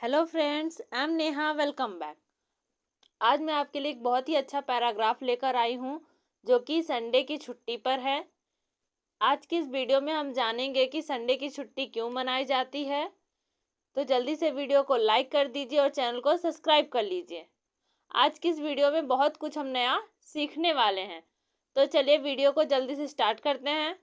Hello friends, I am Neha. Welcome back. आज मैं आपके लिए एक बहुत ही अच्छा पैराग्राफ लेकर आई हूँ जो कि संडे की छुट्टी पर है। आज की इस वीडियो में हम जानेंगे कि संडे की छुट्टी क्यों मनाई जाती है। तो जल्दी से वीडियो को लाइक कर दीजिए और चैनल को सब्सक्राइब कर लीजिए। आज की इस वीडियो में बहुत कुछ हम नया सीखने वाले हैं। तो चलिए वीडियो को जल्दी से स्टार्ट करते हैं।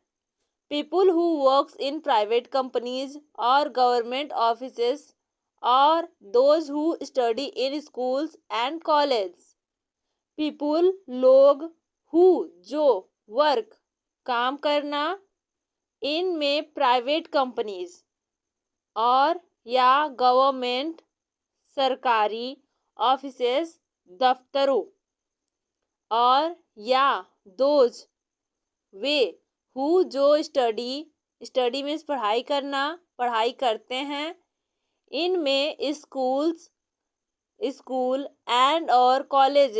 People who works in private companies और government offices or those who study in schools and college। people लोग, who जो, work काम करना, in में प्राइवेट कंपनीज और या गवर्नमेंट सरकारी ऑफिसेस दफ्तरों और या those वे who जो स्टडी में पढ़ाई करना पढ़ाई करते हैं, इनमें स्कूल एंड और college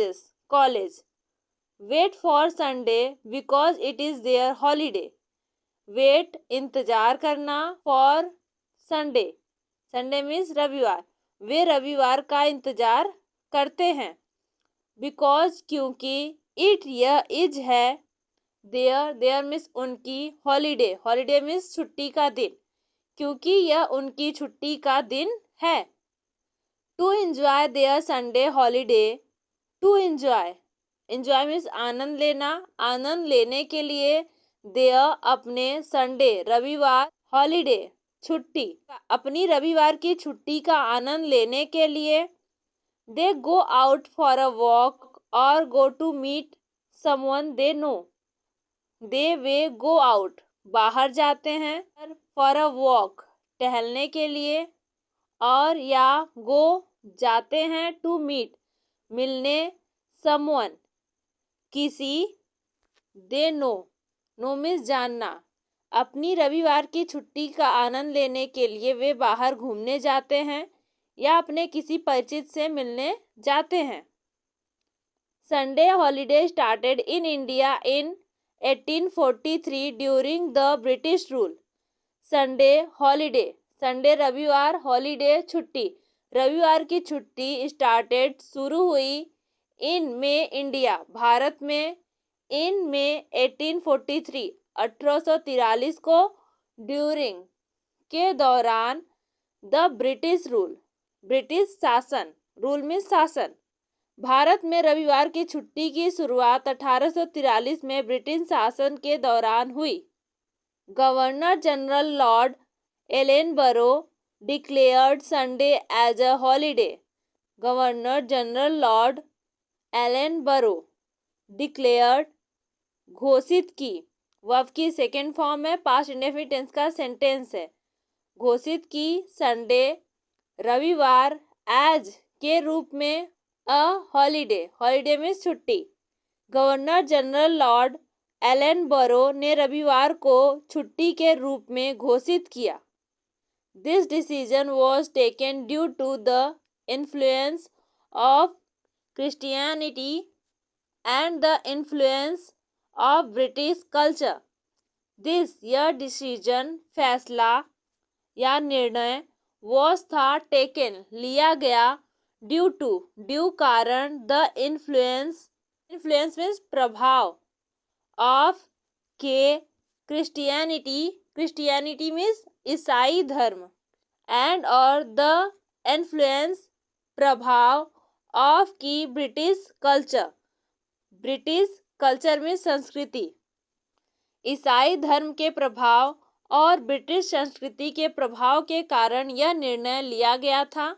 wait for Sunday because it is their holiday. Wait इंतजार करना, फॉर संडे मीन्स रविवार। वे रविवार का इंतजार करते हैं। बिकॉज क्योंकि, इट यह इज है, देयर मीन्स उनकी, हॉलीडे मीन्स छुट्टी का दिन, क्योंकि यह उनकी छुट्टी का दिन है। To enjoy their Sunday holiday, to enjoy means आनंद लेने के लिए, देयर अपने, संडे रविवार, हॉलीडे छुट्टी, अपनी रविवार की छुट्टी का आनंद लेने के लिए। They go out for a walk और go to meet someone they know. वे गो आउट बाहर जाते हैं, फॉर अ वॉक टहलने के लिए, और या गो जाते हैं, टू मीट मिलने, समवन किसी, दे नो मीन्स जानना। अपनी रविवार की छुट्टी का आनंद लेने के लिए वे बाहर घूमने जाते हैं या अपने किसी परिचित से मिलने जाते हैं। Sunday holiday started in India in 1843 during the British rule. Sunday holiday, Sunday रविवार, हॉलीडे छुट्टी, रविवार की छुट्टी, स्टार्टेड शुरू हुई, इन में इंडिया भारत में, इन में 1843 1843 को, ड्यूरिंग के दौरान, द ब्रिटिश रूल ब्रिटिश शासन, रूल में शासन। भारत में रविवार की छुट्टी की शुरुआत 1843 में ब्रिटिश शासन के दौरान हुई। Governor general lord Ellenborough declared Sunday as a holiday. Governor general lord Ellenborough declared घोषित की, वर्ब की सेकेंड फॉर्म है, पास्ट इंडेफिनिट टेंस का सेंटेंस है। घोषित की संडे रविवार, एज के रूप में, अ हॉलीडे में छुट्टी। गवर्नर जनरल लॉर्ड एलेनबरो ने रविवार को छुट्टी के रूप में घोषित किया। This decision was taken due to the influence of Christianity and the influence of British culture. This यह डिसीजन फैसला या निर्णय, वॉज था, टेकन लिया गया, ड्यू कारण, द इन्फ्लुएंस मीन्स प्रभाव, ऑफ के, क्रिश्चियनिटी मीन्स ईसाई धर्म, एंड और द इन्फ्लुएंस प्रभाव, ऑफ की ब्रिटिश कल्चर में संस्कृति, ईसाई धर्म के प्रभाव और ब्रिटिश संस्कृति के प्रभाव के कारण यह निर्णय लिया गया था।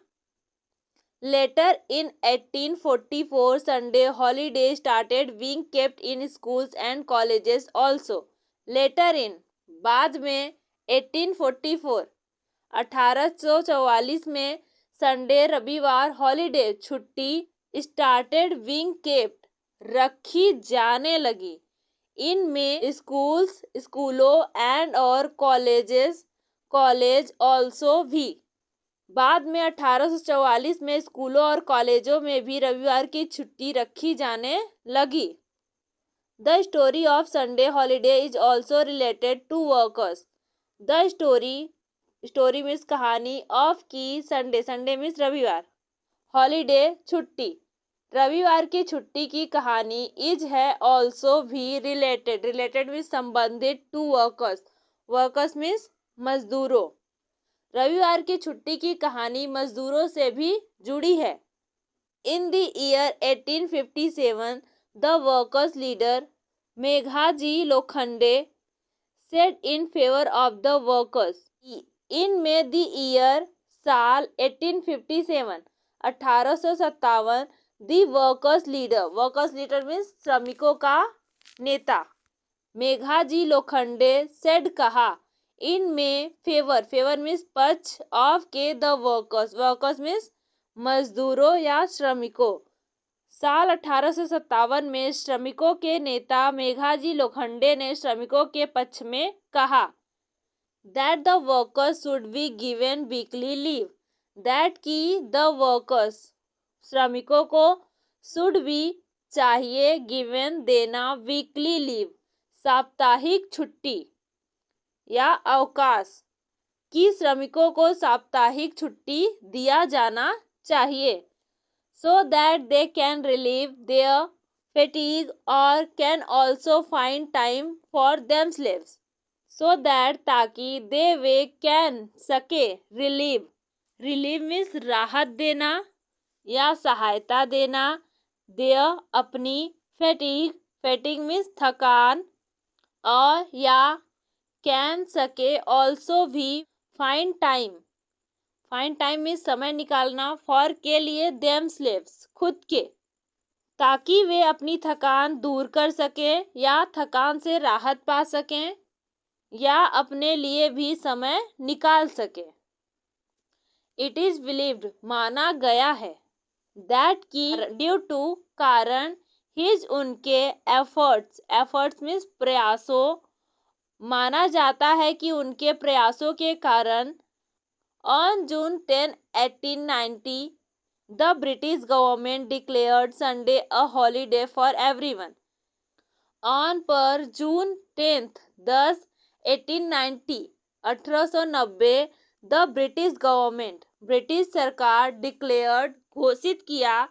Later in 1844 Sunday holiday started being kept in schools and colleges also. Later in बाद में, 1844 1844 में, संडे रविवार, हॉलीडे छुट्टी, स्टार्टेड बीइंग केप्ट रखी जाने लगी, इनमें स्कूलों एंड और कॉलेज ऑल्सो भी। बाद में 1844 में स्कूलों और कॉलेजों में भी रविवार की छुट्टी रखी जाने लगी। The story of Sunday holiday is also related to workers. The story story means कहानी, ऑफ की संडे, संडे मीन्स रविवार, हॉलीडे छुट्टी, रविवार की छुट्टी की कहानी इज है ऑल्सो भी रिलेटेड, रिलेटेड मीन्स संबंधित, टू वर्कर्स, वर्कर्स मीन्स मजदूरों, रविवार की छुट्टी की कहानी मजदूरों से भी जुड़ी है। In the year 1857 the workers leader Meghaji Lokhande said in favour of the workers, in में द ईयर साल 1857 1857 the workers leader, workers leader means श्रमिकों का नेता, मेघाजी लोखंडे सेड कहा, इन में फेवर, फेवर मीन्स पक्ष, ऑफ के द वर्कर्स, वर्कर्स मीन्स मजदूरों या श्रमिकों, साल 1857 में श्रमिकों के नेता मेघाजी लोखंडे ने श्रमिकों के पक्ष में कहा, that the workers should be given weekly leave, that की द वर्कर्स श्रमिकों को शुड बी चाहिए, गिवन देना, वीकली लीव साप्ताहिक छुट्टी या अवकाश, कि श्रमिकों को साप्ताहिक छुट्टी दिया जाना चाहिए, so that they can relieve their fatigue or can also find time for themselves, so that ताकि they वे can सके, relieve, relieve means राहत देना या सहायता देना, their अपनी, fatigue, fatigue means थकान, और या can सके, also भी, find time, फाइंड टाइम में समय निकालना, फॉर के लिए, देम स्लेव्स खुद के, ताकि वे अपनी थकान दूर कर सकें या थकान से राहत पा सकें या अपने लिए भी समय निकाल सकें। इट इज बिलीव्ड माना गया है, दैट की ड्यू टू कारण, हिज उनके, एफर्ट्स, एफर्ट्स मीन्स प्रयासों, माना जाता है कि उनके प्रयासों के कारण, On June 10, 1890, the British government declared Sunday a holiday for everyone. On पर जून 10 1890 1890 द ब्रिटिश गवर्नमेंट, ब्रिटिश सरकार, डिक्लेयर्ड घोषित किया,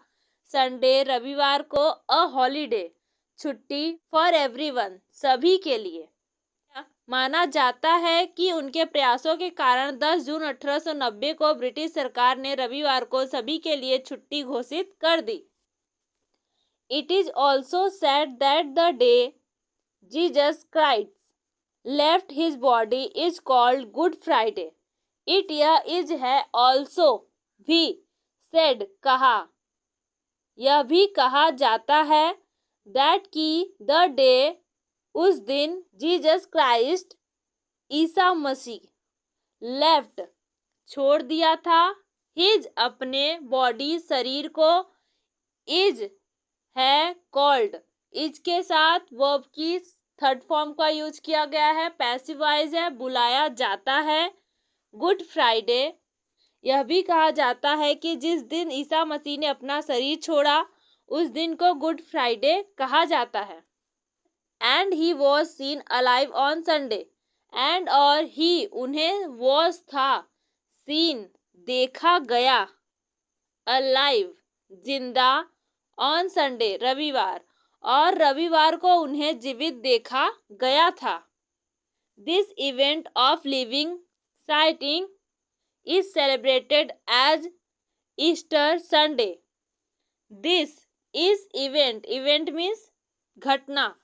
संडे रविवार को, अ हॉलीडे छुट्टी, फॉर एवरीवन सभी के लिए, माना जाता है कि उनके प्रयासों के कारण 10 जून 1890 को ब्रिटिश सरकार ने रविवार को सभी के लिए छुट्टी घोषित कर दी। It is also said that the day Jesus Christ left his body is called good Friday. It यह इज है, ऑल्सो भी, सेड कहा, यह भी कहा जाता है, दैट की द डे उस दिन, Jesus Christ Isa Masih, left छोड़ दिया था, हिज अपने, बॉडी शरीर को, इज है, कॉल्ड इज के साथ वर्ब की थर्ड फॉर्म का यूज किया गया है, पैसिव वॉइस है, बुलाया जाता है, गुड फ्राइडे। यह भी कहा जाता है कि जिस दिन ईसा मसीह ने अपना शरीर छोड़ा उस दिन को गुड फ्राइडे कहा जाता है। And he was seen alive on Sunday, and और ही उन्हें, वॉज था, सीन देखा गया, अलाइव जिंदा, ऑन संडे रविवार, और रविवार को उन्हें जीवित देखा गया था। This event of living sighting is celebrated as Easter Sunday. This is event, event means घटना,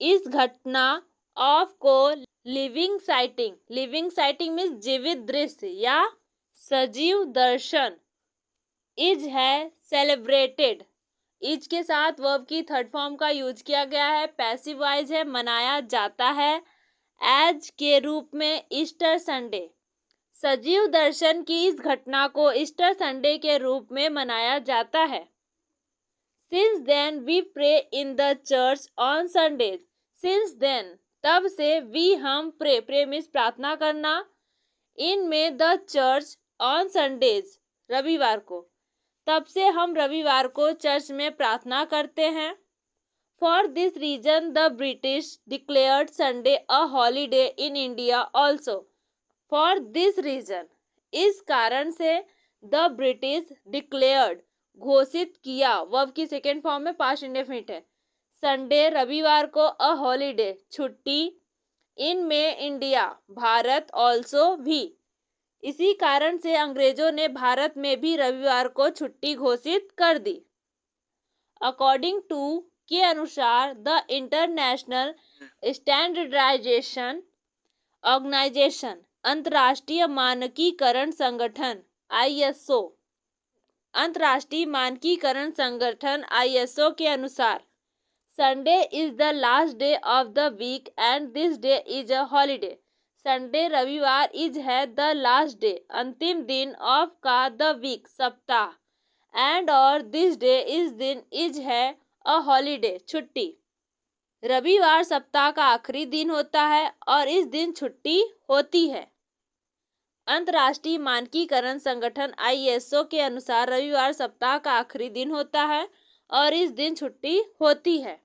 इस घटना, ऑफ को, living sighting, living sighting means जीवित दृश्य या सजीव दर्शन, इज है, सेलिब्रेटेड, इज के साथ वर्ब की थर्ड फॉर्म का यूज किया गया है, पैसिव वॉइस है, मनाया जाता है, एज के रूप में, ईस्टर संडे, सजीव दर्शन की इस घटना को ईस्टर संडे के रूप में मनाया जाता है। Since then we pray in the church on Sundays. Since then, तब से, we हम, pray, pray means प्रार्थना करना, in में the church on Sundays रविवार को, तब से हम रविवार को चर्च में प्रार्थना करते हैं। For this reason the British declared Sunday a holiday in India also. For this reason, इस कारण से, द ब्रिटिश डिक्लेयर्ड, घोषित किया, वर्ब की सेकेंड फॉर्म में पास्ट इंडेफिनिट है, संडे रविवार को, अ हॉलीडे छुट्टी, इन में इंडिया भारत, ऑल्सो भी, इसी कारण से अंग्रेजों ने भारत में भी रविवार को छुट्टी घोषित कर दी। अकॉर्डिंग टू, के अनुसार, द इंटरनेशनल स्टैंडर्डाइजेशन ऑर्गेनाइजेशन, अंतर्राष्ट्रीय मानकीकरण संगठन, आईएसओ, अंतर्राष्ट्रीय मानकीकरण संगठन आईएसओ के अनुसार, Sunday is the last day of the week and this day is a holiday, Sunday रविवार इज है द लास्ट डे, अंतिम दिन, ऑफ का द वीक सप्ताह, एंड और दिस डे इस दिन इज है अ हॉलीडे छुट्टी, रविवार सप्ताह का आखिरी दिन होता है और इस दिन छुट्टी होती है। अंतर्राष्ट्रीय मानकीकरण संगठन आईएसओ के अनुसार रविवार सप्ताह का आखिरी दिन होता है और इस दिन छुट्टी होती है।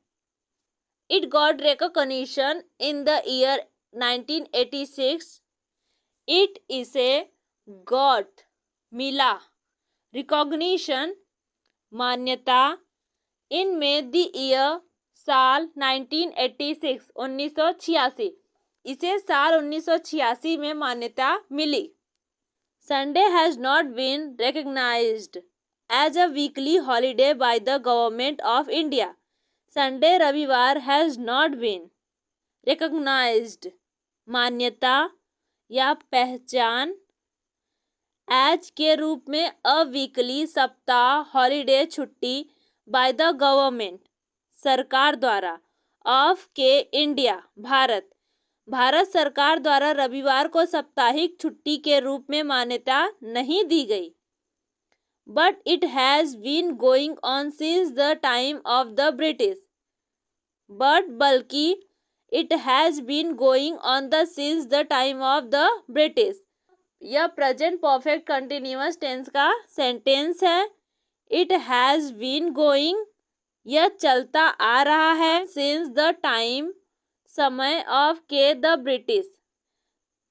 It got recognition in the year 1986, it इसे गॉट मिला, रिकॉग्निशन मान्यता, इनमें द ईयर साल 1986 1986, इसे साल 1986 में मान्यता मिली। Sunday has not been recognised as a weekly holiday by the government of India, Sunday रविवार हैज नॉट बीन रिकग्नाइज्ड मान्यता या पहचान, एज के रूप में, अ वीकली सप्ताह, हॉलीडे छुट्टी, बाय द गवर्नमेंट सरकार द्वारा, ऑफ के इंडिया भारत, भारत सरकार द्वारा रविवार को साप्ताहिक छुट्टी के रूप में मान्यता नहीं दी गई। But it has been going on since the time of the British, बल्कि it has been going on the since the time of the British, यह प्रेजेंट परफेक्ट कंटिन्यूअस टेंस का सेंटेंस है। इट हैज बीन गोइंग, यह चलता आ रहा है, since the time समय, ऑफ के द ब्रिटिश,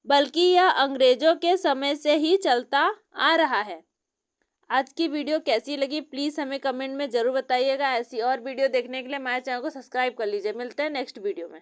बल्कि यह अंग्रेजों के समय से ही चलता आ रहा है। आज की वीडियो कैसी लगी प्लीज़ हमें कमेंट में ज़रूर बताइएगा। ऐसी और वीडियो देखने के लिए हमारे चैनल को सब्सक्राइब कर लीजिए। मिलते हैं नेक्स्ट वीडियो में।